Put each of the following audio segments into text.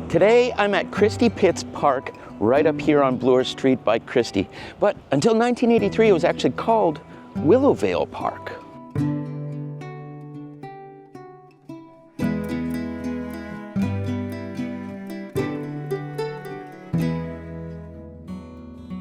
Today I'm at Christie Pits Park, right up here on Bloor Street by Christie. But until 1983 it was actually called Willowvale Park.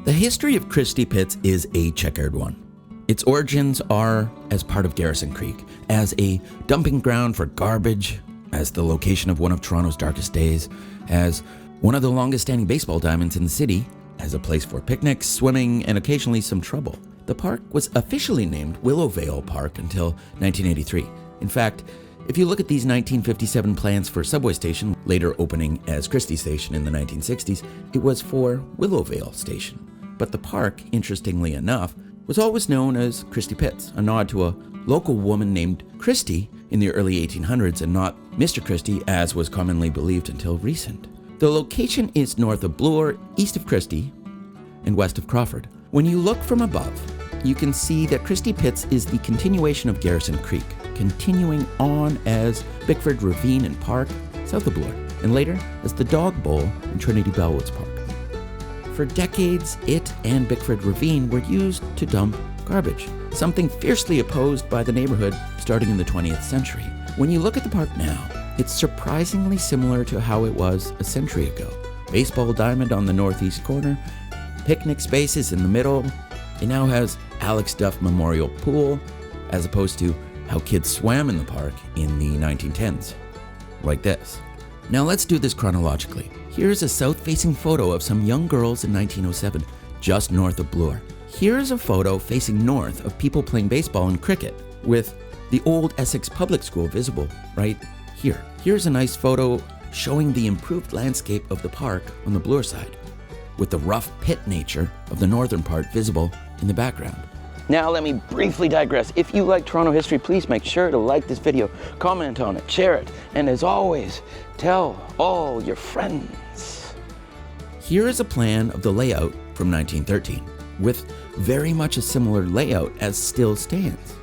The history of Christie Pits is a checkered one. Its origins are as part of Garrison Creek, as a dumping ground for garbage, as the location of one of Toronto's darkest days, as one of the longest standing baseball diamonds in the city, as a place for picnics, swimming, and occasionally some trouble. The park was officially named Willowvale Park until 1983. In fact, if you look at these 1957 plans for subway station, later opening as Christie Station in the 1960s, it was for Willowvale Station. But the park, interestingly enough, was always known as Christie Pits, a nod to a local woman named Christie in the early 1800s and not Mr. Christie as was commonly believed until recent. The location is north of Bloor, east of Christie, and west of Crawford. When you look from above, you can see that Christie Pits is the continuation of Garrison Creek, continuing on as Bickford Ravine and Park, south of Bloor, and later as the Dog Bowl in Trinity Bellwoods Park. For decades, it and Bickford Ravine were used to dump garbage, something fiercely opposed by the neighborhood starting in the 20th century. When you look at the park now, it's surprisingly similar to how it was a century ago. Baseball diamond on the northeast corner, picnic spaces in the middle. It now has Alex Duff Memorial Pool, as opposed to how kids swam in the park in the 1910s, like this. Now let's do this chronologically. Here's a south-facing photo of some young girls in 1907, just north of Bloor. Here's a photo facing north of people playing baseball and cricket, with the old Essex Public School visible right here. Here's a nice photo showing the improved landscape of the park on the Bloor side, with the rough pit nature of the northern part visible in the background. Now let me briefly digress. If you like Toronto history, please make sure to like this video, comment on it, share it, and as always, tell all your friends. Here is a plan of the layout from 1913, with very much a similar layout as still stands.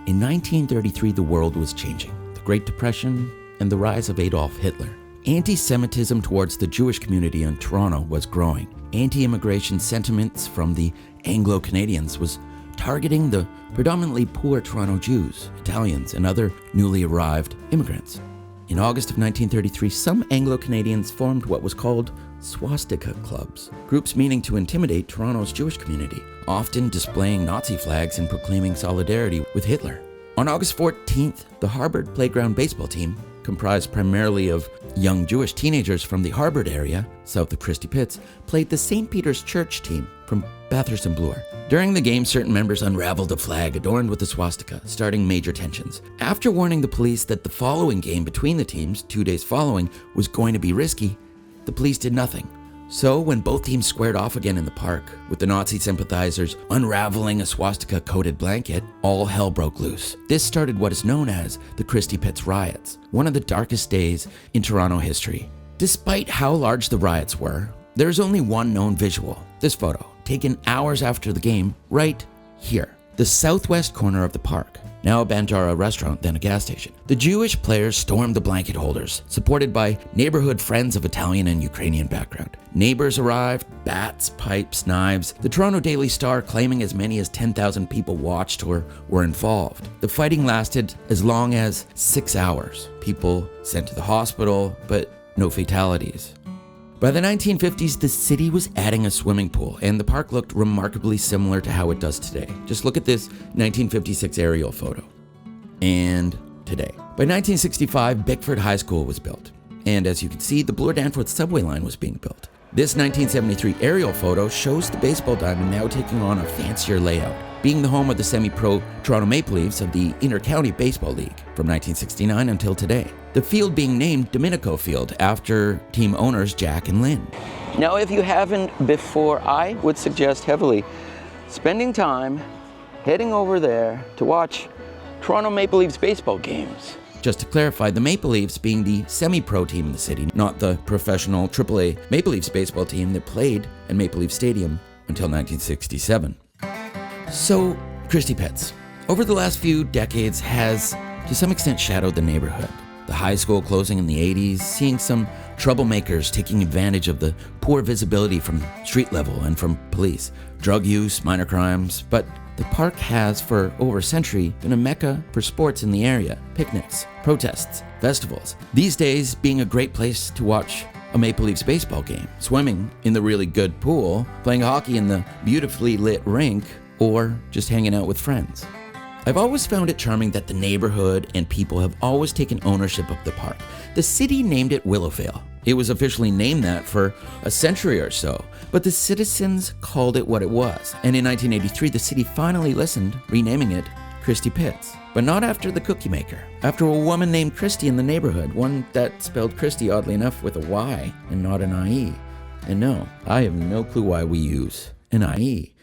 In 1933, the world was changing. The Great Depression and the rise of Adolf Hitler. Anti-Semitism towards the Jewish community in Toronto was growing. Anti-immigration sentiments from the Anglo-Canadians was targeting the predominantly poor Toronto Jews, Italians, and other newly arrived immigrants. In August of 1933, some Anglo-Canadians formed what was called swastika clubs, groups meaning to intimidate Toronto's Jewish community, often displaying Nazi flags and proclaiming solidarity with Hitler. On August 14th, the Harvard Playground baseball team, comprised primarily of young Jewish teenagers from the Harvard area, south of Christie Pits, played the St. Peter's Church team from Bathurst and Bloor. During the game, certain members unraveled a flag adorned with the swastika, starting major tensions. After warning the police that the following game between the teams, 2 days following, was going to be risky, the police did nothing. So when both teams squared off again in the park, with the Nazi sympathizers unraveling a swastika-coated blanket, all hell broke loose. This started what is known as the Christie Pits riots, one of the darkest days in Toronto history. Despite how large the riots were, there's only one known visual, this photo, taken hours after the game, right here, the southwest corner of the park. Now a Bandara restaurant, then a gas station. The Jewish players stormed the blanket holders, supported by neighborhood friends of Italian and Ukrainian background. Neighbors arrived, bats, pipes, knives. The Toronto Daily Star claiming as many as 10,000 people watched or were involved. The fighting lasted as long as 6 hours. People sent to the hospital, but no fatalities. By the 1950s, the city was adding a swimming pool, and the park looked remarkably similar to how it does today. Just look at this 1956 aerial photo. And today. By 1965, Bickford High School was built. And as you can see, the Bloor-Danforth subway line was being built. This 1973 aerial photo shows the baseball diamond now taking on a fancier layout, being the home of the semi-pro Toronto Maple Leafs of the Inter-County Baseball League from 1969 until today. The field being named Domenico Field after team owners Jack and Lynn. Now if you haven't before, I would suggest heavily spending time heading over there to watch Toronto Maple Leafs baseball games. Just to clarify, the Maple Leafs being the semi-pro team in the city, not the professional AAA Maple Leafs baseball team that played at Maple Leaf Stadium until 1967. So, Christie Pits, over the last few decades has, to some extent, shadowed the neighborhood. The high school closing in the 80s, seeing some troublemakers taking advantage of the poor visibility from street level and from police, drug use, minor crimes, but the park has, for over a century, been a mecca for sports in the area, picnics, protests, festivals. These days, being a great place to watch a Maple Leafs baseball game, swimming in the really good pool, playing hockey in the beautifully lit rink, or just hanging out with friends. I've always found it charming that the neighborhood and people have always taken ownership of the park. The city named it Willowvale. It was officially named that for a century or so, but the citizens called it what it was. And in 1983, the city finally listened, renaming it Christie Pits. But not after the cookie maker. After a woman named Christie in the neighborhood, one that spelled Christie oddly enough with a Y and not an IE. And no, I have no clue why we use an IE.